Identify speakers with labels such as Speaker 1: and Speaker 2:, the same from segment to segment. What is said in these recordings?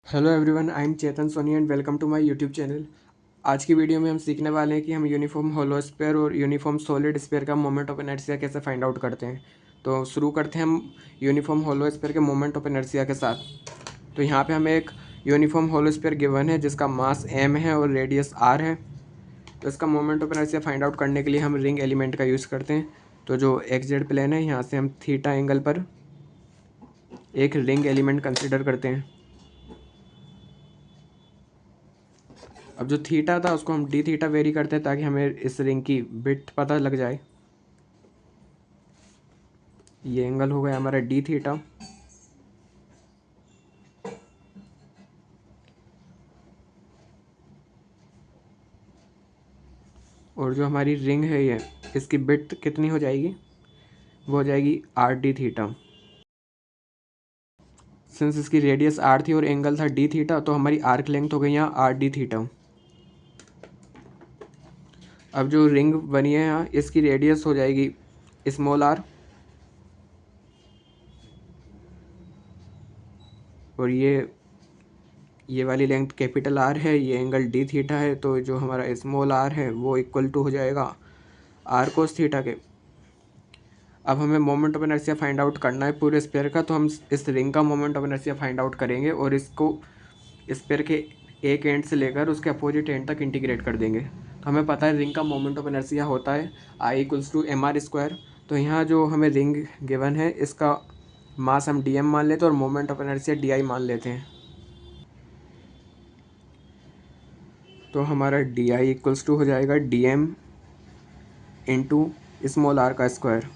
Speaker 1: Hello everyone, I am Chetan Soni and welcome to my YouTube channel. आज की video में हम सीखने वाले हैं कि हम यूनिफॉर्म होलो स्फीयर और यूनिफॉर्म सॉलिड स्फीयर का मोमेंट ऑफ इनर्शिया कैसे फाइंड आउट करते हैं। तो शुरू करते हैं हम यूनिफॉर्म होलो स्फीयर के मोमेंट ऑफ इनर्शिया के साथ। तो यहाँ पे हमें एक यूनिफॉर्म होलो स्फीयर गिवन है जिसका मास m है और रेडियस r है। तो इसका moment of inertia find out करने के लिए हम रिंग एलिमेंट का यूज़ करते हैं। तो जो XZ प्लेन है, यहाँ से हम थीटा एंगल पर एक रिंग एलिमेंट कंसिडर करते हैं। अब जो थीटा था उसको हम डी थीटा वेरी करते हैं ताकि हमें इस रिंग की विड्थ पता लग जाए। ये एंगल हो गया हमारा डी थीटा। और जो हमारी रिंग है ये, इसकी विड्थ कितनी हो जाएगी? वो हो जाएगी आर डी थीटा। सिंस इसकी रेडियस आर थी और एंगल था डी थीटा, तो हमारी आर्क लेंथ हो गई यहाँ आर डी थीटा। अब जो रिंग बनी है यहाँ, इसकी रेडियस हो जाएगी स्मॉल आर और ये वाली लेंथ कैपिटल आर है। ये एंगल डी थीटा है, तो जो हमारा स्मॉल आर है वो इक्वल टू हो जाएगा आर कोस थीटा के। अब हमें moment of inertia find out करना है पूरे स्पेयर का, तो हम इस रिंग का moment of inertia find out करेंगे और इसको स्पेयर के एक एंड से लेकर उसके अपोजिट एंड तक इंटीग्रेट कर देंगे। तो हमें पता है रिंग का मोमेंट ऑफ इनर्शिया होता है I=mr²। तो यहाँ जो हमें रिंग गिवन है, इसका मास हम dm मान लेते हैं और मोमेंट ऑफ इनर्शिया di मान लेते हैं। तो हमारा di हो जाएगा dm इंटू स्मॉल आर का स्क्वायर।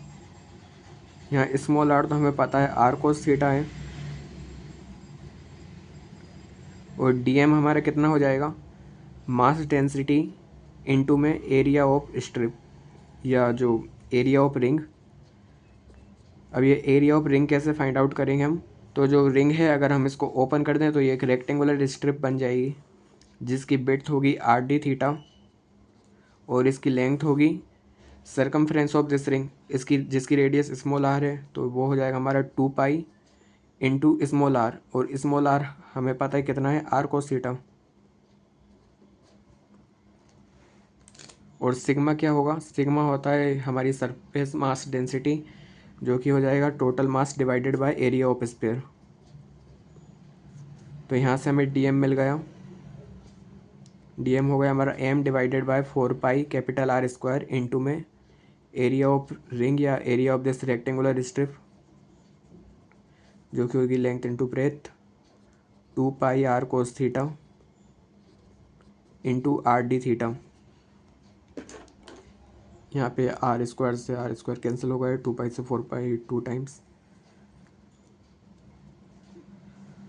Speaker 1: यहाँ स्मॉल आर तो हमें पता है आर कोस थीटा है और dm हमारा कितना हो जाएगा, मास डेंसिटी इनटू में एरिया ऑफ स्ट्रिप या जो एरिया ऑफ रिंग। अब ये एरिया ऑफ रिंग कैसे फाइंड आउट करेंगे हम? तो जो रिंग है, अगर हम इसको ओपन कर दें तो ये एक रेक्टेंगुलर स्ट्रिप बन जाएगी जिसकी विड्थ होगी आर डी थीटा और इसकी लेंथ होगी सरकमफ्रेंस ऑफ दिस रिंग, इसकी जिसकी रेडियस स्मॉल आर है, तो वो हो जाएगा हमारा 2 पाई इंटू स्मॉल आर। और स्मॉल आर हमें पता है कितना है, आर कोस थीटा। और सिग्मा क्या होगा? सिग्मा होता है हमारी सरफेस मास डेंसिटी, जो कि हो जाएगा total mass divided by area of sphere. तो यहाँ से हमें डीएम मिल गया। डीएम हो गया हमारा m divided by 4 pi capital R square into में एरिया ऑफ रिंग या area of this rectangular strip, जो कि होगी length into breadth, 2 pi R cos theta into R d theta. यहाँ पे आर स्क्वायर से आर स्क्वायर कैंसिल हो गया, 2 पाई से 4 पाई 2 टाइम्स।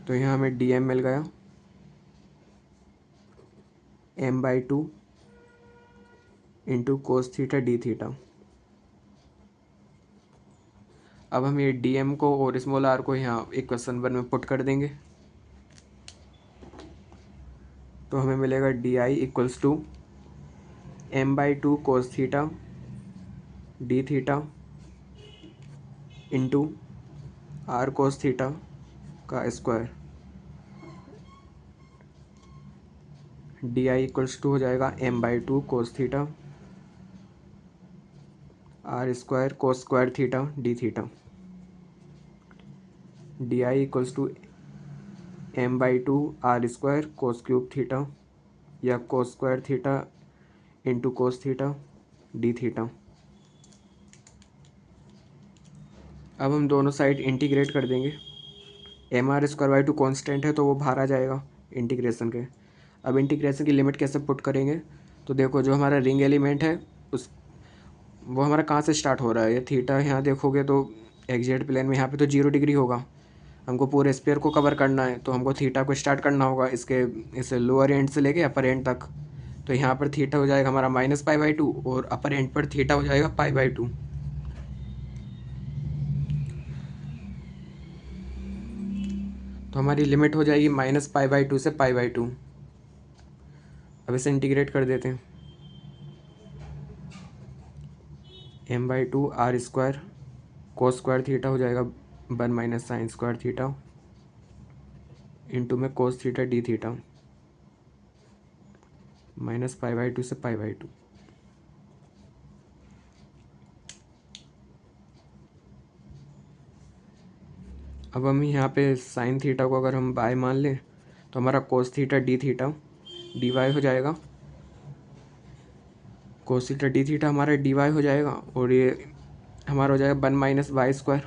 Speaker 1: तो यहाँ हमें डीएम मिल गया m/2 into cos theta d theta. अब हम ये डीएम को और स्मॉल आर को यहाँ इक्वेशन 1 में पुट कर देंगे। तो हमें मिलेगा di=m/2 cos theta d theta into r cos theta का स्क्वायर। di= हो जाएगा m/2 cos theta r square cos square theta d theta. di=m/2 r square cos cube theta या cos square theta into cos theta d theta. अब हम दोनों side integrate कर देंगे। mr²/2 constant है तो वो बाहर आ जाएगा इंटीग्रेशन के। अब इंटीग्रेशन की लिमिट कैसे पुट करेंगे? तो देखो, जो हमारा रिंग एलिमेंट है उस वो हमारा कहाँ से स्टार्ट हो रहा है? ये थीटा यहाँ देखोगे तो XZ प्लेन में यहाँ पे तो 0 डिग्री होगा। हमको पूरे स्फीयर को कवर करना है, तो हमको थीटा को स्टार्ट करना होगा इसके इस लोअर एंड से लेके अपर एंड तक। तो यहाँ पर थीटा हो जाएगा हमारा -π/2 और अपर एंड पर थीटा हो जाएगा π/2। तो हमारी लिमिट हो जाएगी -π/2 से π/2। अब इसे इंटीग्रेट कर देते हैं। m/2 r square cos square theta हो जाएगा 1 - sin स्क्वायर थीटा इंटू में cos theta d theta minus π/2 से π/2। अब हम यहाँ पे साइन थीटा को अगर हम बाय मान लें तो हमारा cos theta d theta d y हो जाएगा। कोस थीटा डी थीटा हमारा डी वाई हो जाएगा और ये हमारा हो जाएगा 1 - y²।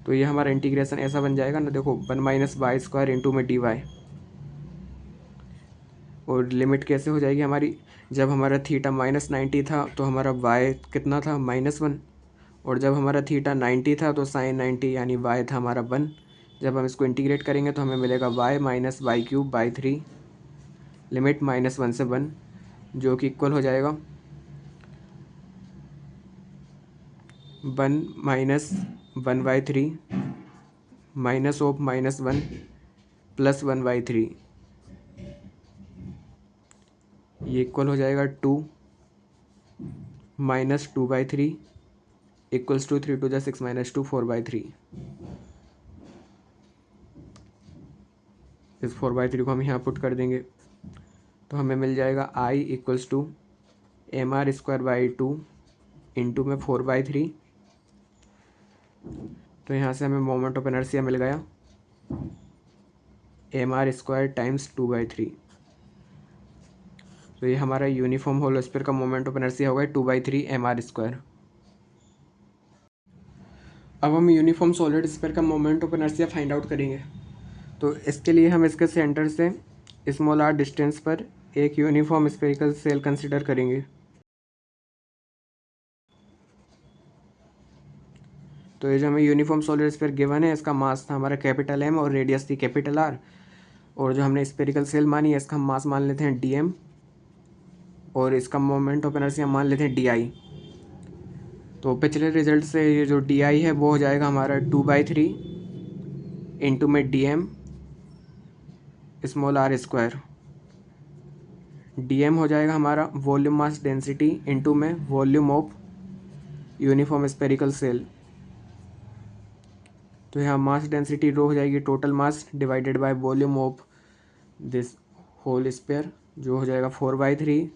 Speaker 1: तो ये हमारा इंटीग्रेशन ऐसा बन जाएगा ना, देखो 1 - y² इंटू में डी वाई। और लिमिट कैसे हो जाएगी हमारी, जब हमारा थीटा -90 था तो हमारा y कितना था -1, और जब हमारा थीटा 90 था तो साइन 90 यानी y था हमारा 1। जब हम इसको इंटीग्रेट करेंगे तो हमें मिलेगा y - y³ लिमिट -1 से 1, जो कि इक्वल हो जाएगा 1 - 1/3 माइनस ऑफ -1 प्लस 1/3, ये इक्वल हो जाएगा 2 - 2/3 इक्वल्स टू 3 × 6 - 2 4/3। इस 4/3 को हम यहाँ पुट कर देंगे तो हमें मिल जाएगा I equals to mr²/2 into में 4/3। तो यहाँ से हमें मोमेंट ऑफ इनर्शिया मिल गया mr² टाइम्स 2/3। तो ये हमारा यूनिफॉर्म होल स्फीयर का मोमेंट ऑफ इनर्शिया होगा 2/3 mr²। अब हम यूनिफॉर्म सॉलिड स्फीयर का moment of inertia find out करेंगे। तो इसके लिए हम इसके सेंटर से स्मॉल r डिस्टेंस पर एक यूनिफॉर्म स्फेरिकल सेल कंसिडर करेंगे। तो ये जो हमें यूनिफॉर्म सॉलिड स्फीयर गिवन है, इसका मास था हमारा कैपिटल M और रेडियस थी कैपिटल R, और जो हमने स्फेरिकल सेल मानी है इसका हम मास मान लेते हैं dm और इसका मोमेंट ऑफ इनर्शिया मान लेते हैं di। तो पिछले रिजल्ट से ये जो di है वो हो जाएगा हमारा 2/3 इंटू में dm स्मॉल r²। dm हो जाएगा हमारा वॉल्यूम मास डेंसिटी इंटू में volume of uniform spherical shell. तो यहाँ मास डेंसिटी रो हो जाएगी total mass divided by volume of this whole sphere, जो हो जाएगा 4/3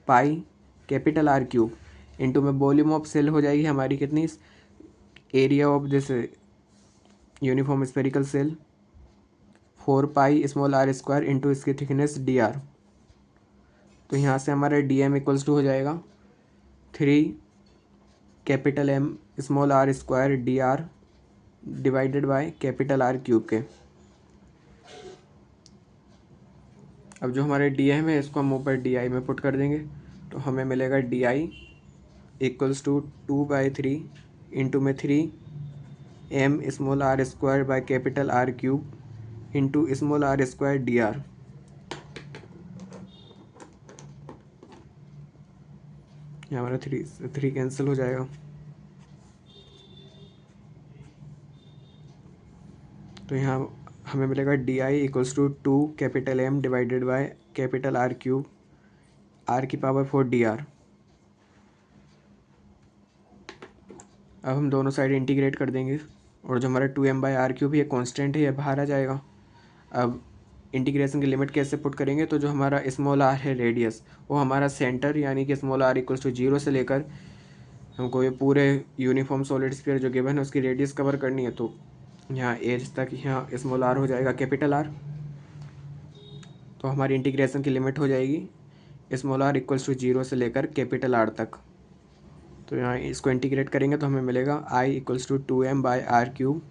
Speaker 1: पाई कैपिटल R³ इंटू में वॉल्यूम ऑफ सेल हो जाएगी हमारी कितनी, area of this uniform spherical shell 4 pi small r² into इसकी थिकनेस dr। तो यहाँ से हमारा dm इक्वल्स टू हो जाएगा 3 capital M small r² dr divided by capital R³ के। अब जो हमारे dm है इसको हम ऊपर di में पुट कर देंगे तो हमें मिलेगा di इक्वल्स टू 2/3 इंटू में 3 m small r² by capital R³ into small r² dr। यहाँ हमारा 3 कैंसिल हो जाएगा। तो यहाँ हमें मिलेगा di equals to 2 capital M divided by capital R³ r⁴ dr। अब हम दोनों साइड इंटीग्रेट कर देंगे और जो हमारा 2m/r³ ये कांस्टेंट है, ये बाहर आ जाएगा। अब इंटीग्रेशन की लिमिट कैसे पुट करेंगे, तो जो हमारा स्मॉल r है रेडियस वो हमारा सेंटर यानी कि स्मॉल r इक्वल्स टू 0 से लेकर हमको ये पूरे यूनिफॉर्म सॉलिड स्फीयर जो गिवन है उसकी रेडियस कवर करनी है। तो यहाँ एज तक यहाँ स्मॉल r हो जाएगा कैपिटल R। तो हमारी इंटीग्रेशन की लिमिट हो जाएगी स्मॉल r इक्वल्स टू 0 से लेकर कैपिटल R तक। तो यहाँ इसको इंटीग्रेट करेंगे तो हमें मिलेगा I equals to 2m/r³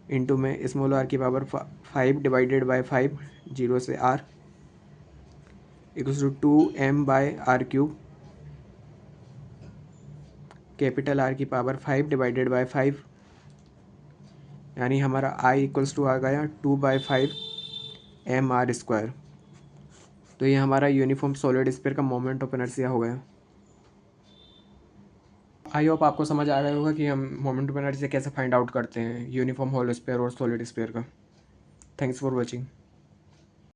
Speaker 1: into में स्मॉल r⁵ 5 डिवाइडेड बाय 5 0 से r equals to 2m/r³ capital R⁵ 5 divided by 5, यानी हमारा I इक्वल्स टू आ गया 2/5 mr²। तो ये हमारा यूनिफॉर्म सॉलिड स्फीयर का मोमेंट ऑफ इनर्शिया हो गया। आई होप आपको समझ आ गया होगा कि हम मोमेंट ऑफ इनर्शिया कैसे फाइंड आउट करते हैं यूनिफॉर्म होल स्फीयर और सॉलिड स्फीयर का। Thanks for watching.